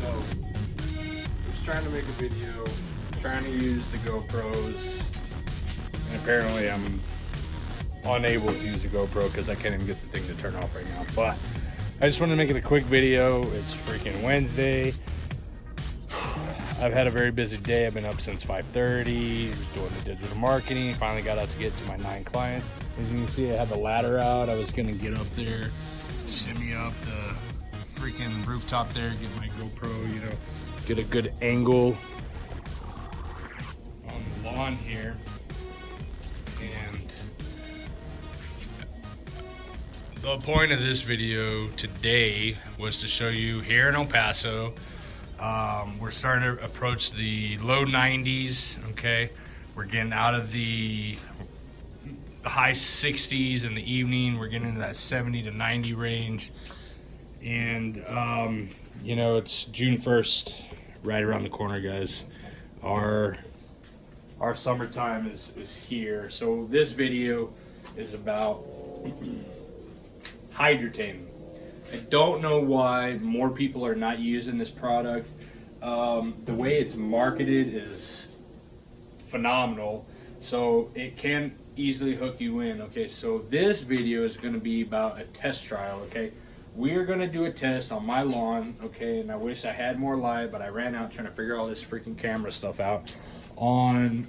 So, I was trying to make a video, trying to use the GoPros, and apparently I'm unable to use the GoPro because I can't even get the thing to turn off right now. But I just wanted to make it a quick video. It's freaking Wednesday. I've had a very busy day. I've been up since 5:30, doing the digital marketing. Finally got out to get to my 9 clients. As you can see, I had the ladder out. I was gonna get up there, shimmy up the freaking rooftop there, get my GoPro, you know, get a good angle on the lawn here. And the point of this video today was to show you here in El Paso, we're starting to approach the low 90s, okay? We're getting out of the high 60s in the evening. We're getting into that 70 to 90 range. And, you know, it's June 1st, right around the corner, guys. Our summertime is here. So this video is about Hydretain. I don't know why more people are not using this product. The way it's marketed is phenomenal, so it can easily hook you in. Okay, so this video is going to be about a test trial. Okay, we are going to do a test on my lawn. Okay, and I wish I had more light, but I ran out trying to figure all this freaking camera stuff out on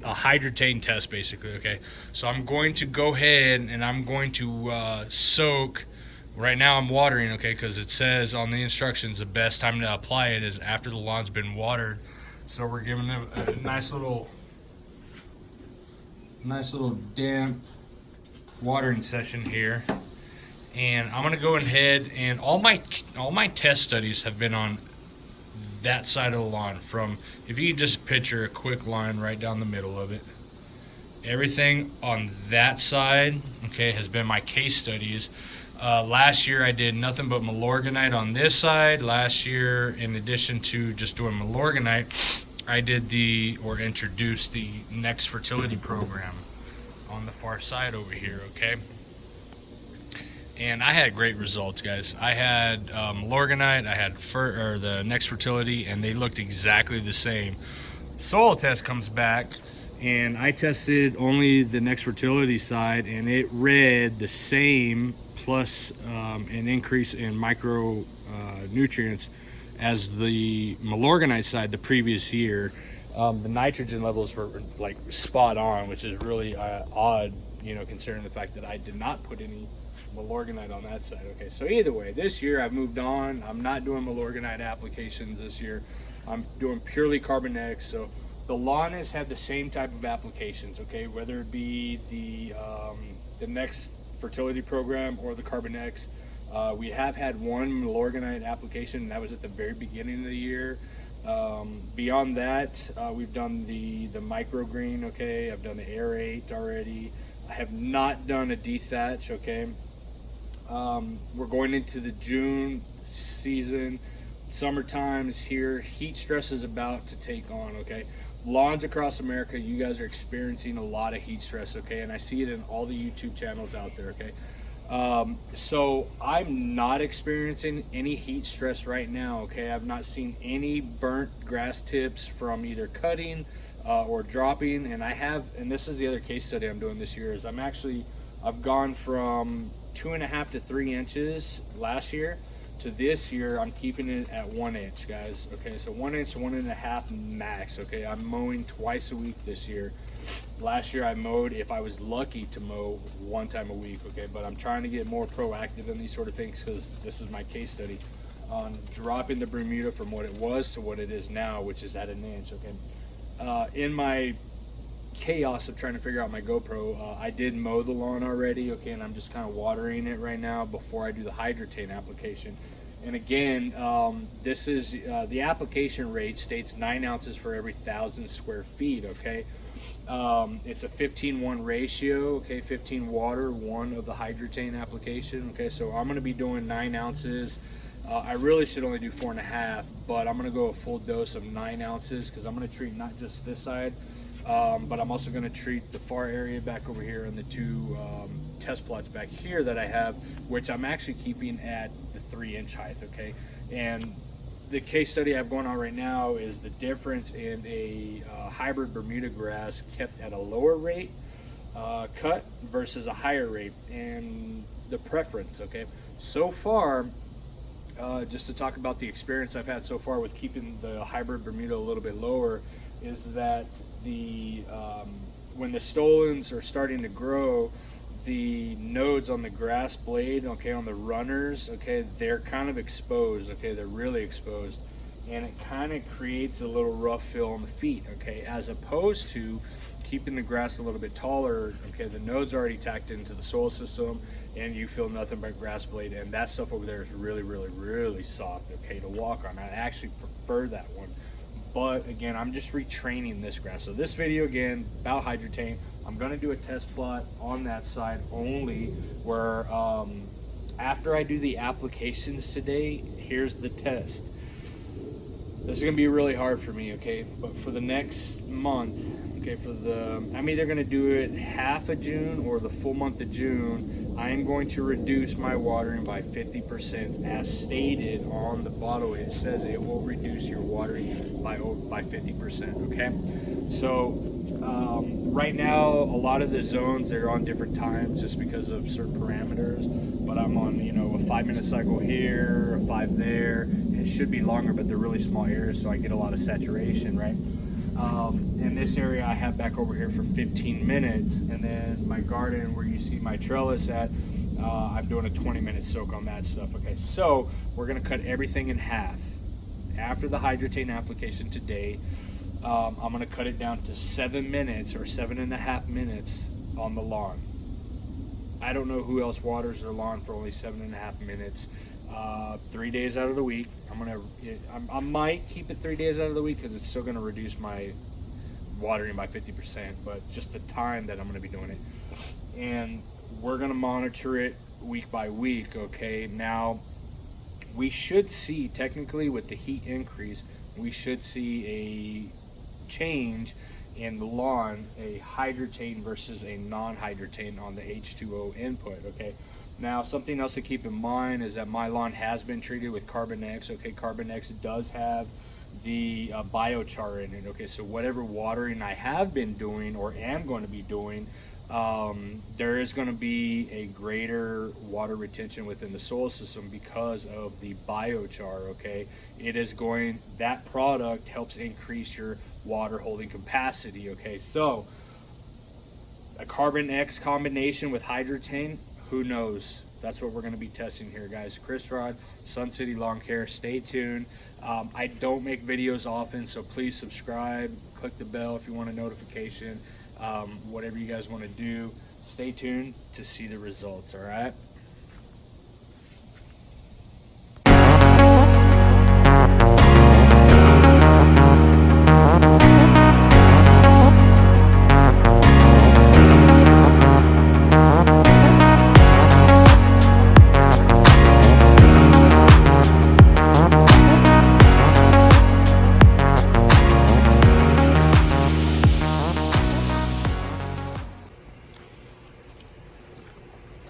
a Hydretain test, basically. Okay, so I'm going to go ahead and I'm going to soak. Right now I'm watering, okay, because it says on the instructions the best time to apply it is after the lawn's been watered. So we're giving it a nice little damp watering session here. And I'm gonna go ahead, and all my test studies have been on that side of the lawn. From, if you just picture a quick line right down the middle of it, everything on that side, okay, has been my case studies. Last year I did nothing but Milorganite on this side. Last year, in addition to just doing Milorganite, I did introduced the Next Fertility program on the far side over here, okay? And I had great results, guys. I had Milorganite, I had the Next Fertility, and they looked exactly the same. Soil test comes back, and I tested only the Next Fertility side, and it read the same, plus an increase in micro nutrients as the Milorganite side the previous year. The nitrogen levels were like spot on, which is really odd, you know, considering the fact that I did not put any Milorganite on that side. Okay, so either way, this year I've moved on. I'm not doing Milorganite applications this year. I'm doing purely Carbon X. So the lawn has had the same type of applications, okay, whether it be the Next Fertility program or the Carbon X. We have had one Milorganite application, and that was at the very beginning of the year. Beyond that, we've done the microgreen, okay. I've done the aerate already. I have not done a dethatch, okay. We're going into the June season. Summertime is here. Heat stress is about to take on, okay. Lawns across America, you guys are experiencing a lot of heat stress, okay, and I see it in all the YouTube channels out there, okay. So I'm not experiencing any heat stress right now, okay. I've not seen any burnt grass tips from either cutting or dropping, and and this is the other case study I'm doing this year, is I've gone from 2.5 to 3 inches last year to this year. I'm keeping it at 1 inch, guys. Okay, so 1 inch, 1.5 max. Okay, I'm mowing twice a week this year. Last year I mowed, if I was lucky, to mow 1 time a week. Okay, but I'm trying to get more proactive in these sort of things, because this is my case study on dropping the Bermuda from what it was to what it is now, which is at 1 inch. Okay, in my chaos of trying to figure out my GoPro, I did mow the lawn already, okay, and I'm just kind of watering it right now before I do the Hydretain application. And again, this is the application rate states 9 ounces for every 1,000 square feet, okay. It's a 15:1 ratio, okay, 15 water, 1 of the Hydretain application, okay. So I'm going to be doing 9 ounces. I really should only do 4.5, but I'm going to go a full dose of 9 ounces, because I'm going to treat not just this side, but I'm also going to treat the far area back over here and the 2 test plots back here that I have, which I'm actually keeping at the 3-inch height, okay? And the case study I have going on right now is the difference in a hybrid Bermuda grass kept at a lower rate cut versus a higher rate, and the preference, okay? So far, just to talk about the experience I've had so far with keeping the hybrid Bermuda a little bit lower, is that the when the stolons are starting to grow, the nodes on the grass blade, okay, on the runners, okay, they're kind of exposed, okay, they're really exposed, and it kind of creates a little rough feel on the feet, okay, as opposed to keeping the grass a little bit taller, okay, the nodes are already tacked into the soil system, and you feel nothing but grass blade, and that stuff over there is really, really, really soft, okay, to walk on. I actually prefer that one. But again, I'm just retraining this grass. So this video again about Hydretain, I'm gonna do a test plot on that side only, where after I do the applications today, here's the test. This is gonna be really hard for me, okay? But for the next month, okay, I'm either gonna do it half of June or the full month of June. I am going to reduce my watering by 50%, as stated on the bottle. It says it will reduce your watering by 50%, okay? So right now, a lot of the zones, they're on different times just because of certain parameters, but I'm on, you know, a 5-minute cycle here, a 5 there. It should be longer, but they're really small areas, so I get a lot of saturation, right? In this area I have back over here for 15 minutes, and then my garden where you see my trellis at, I'm doing a 20-minute soak on that stuff, okay? So we're gonna cut everything in half. After the Hydretain application today, I'm gonna cut it down to 7 minutes or 7.5 minutes on the lawn. I don't know who else waters their lawn for only 7.5 minutes. 3 days out of the week. I might keep it 3 days out of the week because it's still going to reduce my watering by 50%, but just the time that I'm going to be doing it. And we're going to monitor it week by week, okay? Now, we should see, technically with the heat increase, we should see a change in the lawn, a Hydretain versus a non-Hydretain on the H2O input, okay? Now, something else to keep in mind is that my lawn has been treated with Carbon X. Okay, Carbon X does have the biochar in it. Okay, so whatever watering I have been doing or am going to be doing, there is going to be a greater water retention within the soil system because of the biochar. Okay, that product helps increase your water holding capacity. Okay, so a Carbon X combination with Hydretain, who knows? That's what we're going to be testing here, guys. Chris Rod, Sun City Lawn Care. Stay tuned. I don't make videos often, so please subscribe. Click the bell if you want a notification. Whatever you guys want to do. Stay tuned to see the results, all right?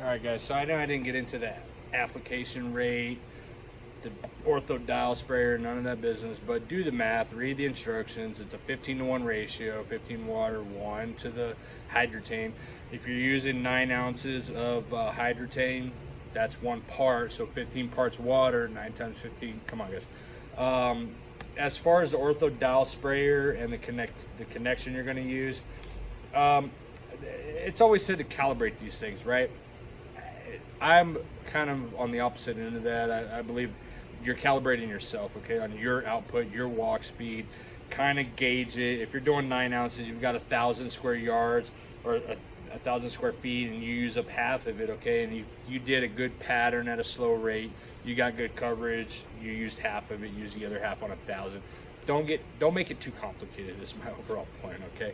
Alright guys, so I know I didn't get into that application rate, the ortho-dial sprayer, none of that business, but do the math, read the instructions. It's a 15-to-1 ratio, 15 water, 1 to the Hydretain. If you're using 9 ounces of Hydretain, that's 1 part, so 15 parts water, 9 times 15, come on guys. As far as the ortho-dial sprayer and the connection you're going to use, it's always said to calibrate these things, right? I'm kind of on the opposite end of that. I believe you're calibrating yourself, okay, on your output, your walk speed. Kind of gauge it. If you're doing 9 ounces, you've got 1,000 square yards or 1,000 square feet, and you use up half of it, okay, and you did a good pattern at a slow rate, you got good coverage, you used half of it, use the other half on 1,000. Don't make it too complicated. Is my overall point, okay?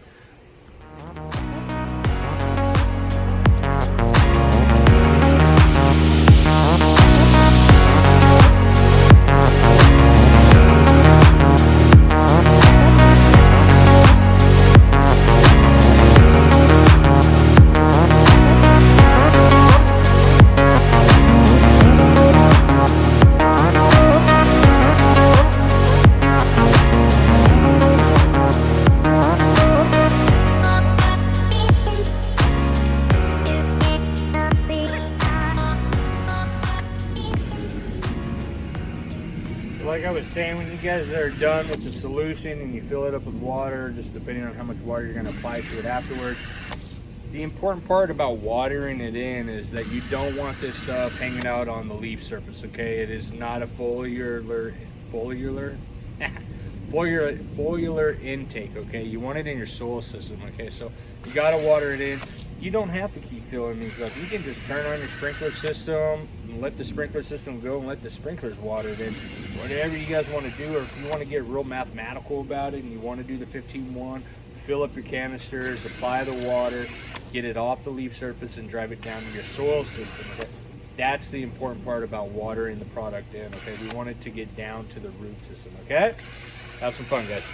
was saying, when you guys are done with the solution and you fill it up with water, just depending on how much water you're going to apply to it afterwards, the important part about watering it in is that you don't want this stuff hanging out on the leaf surface, okay? It is not a foliar intake, okay? You want it in your soil system, okay? So you got to water it in. You don't have to keep filling these up. You can just turn on your sprinkler system and let the sprinkler system go and let the sprinklers water it in. Whatever you guys want to do, or if you want to get real mathematical about it and you want to do the 15-1, fill up your canisters, apply the water, get it off the leaf surface and drive it down to your soil system. Okay? That's the important part about watering the product in, okay? We want it to get down to the root system, okay? Have some fun, guys.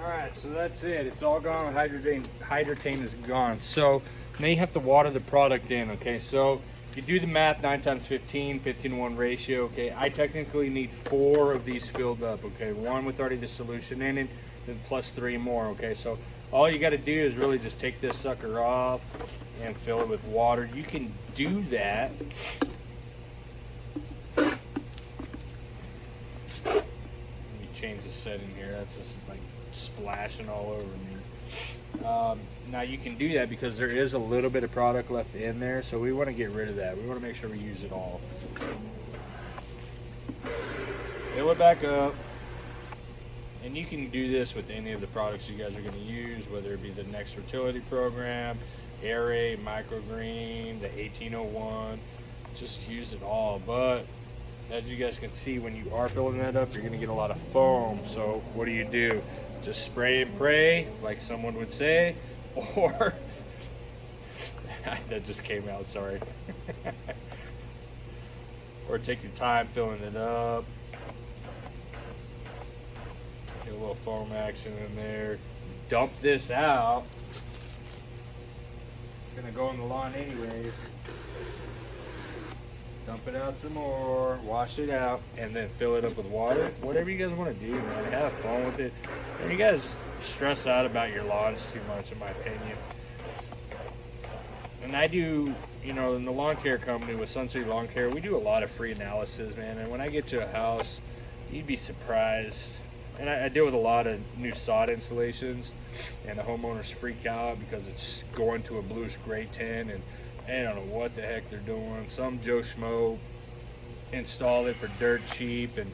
All right, so that's it. It's all gone. Hydretain is gone. So now you have to water the product in, okay? So you do the math, 9 times 15, 15-1 ratio, okay? I technically need 4 of these filled up, okay? 1 with already the solution in it, then plus 3 more, okay? So all you got to do is really just take this sucker off and fill it with water. You can do that. Let me change the setting here. That's just like splashing all over me. Now you can do that because there is a little bit of product left in there, so we want to get rid of that. We want to make sure we use it all. Fill it back up, and you can do this with any of the products you guys are going to use, whether it be the Next Fertility Program, Aerate, Microgreen, the 1801. Just use it all. But as you guys can see, when you are filling that up, you're going to get a lot of foam. So what do? Just spray and pray, like someone would say, or that just came out, sorry. Or take your time filling it up. Get a little foam action in there. Dump this out. It's gonna go on the lawn anyways. Dump it out some more, wash it out, and then fill it up with water. Whatever you guys want to do, man. Have fun with it. And you guys stress out about your lawns too much, in my opinion. And I do, you know, in the lawn care company with Sun City Lawn Care, we do a lot of free analysis, man. And when I get to a house, you'd be surprised. And I deal with a lot of new sod installations, and the homeowners freak out because it's going to a bluish gray tint, and I don't know what the heck they're doing. Some Joe Schmo installed it for dirt cheap, and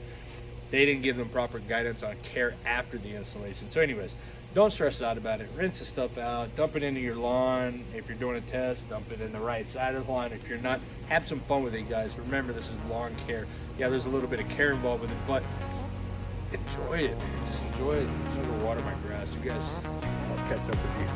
they didn't give them proper guidance on care after the installation. So anyways, don't stress out about it. Rinse the stuff out, dump it into your lawn. If you're doing a test, dump it in the right side of the lawn. If you're not, have some fun with it, guys. Remember, this is lawn care. Yeah, there's a little bit of care involved with it, but enjoy it, man. Just enjoy it. I'm gonna go water my grass. You guys, I'll catch up with you.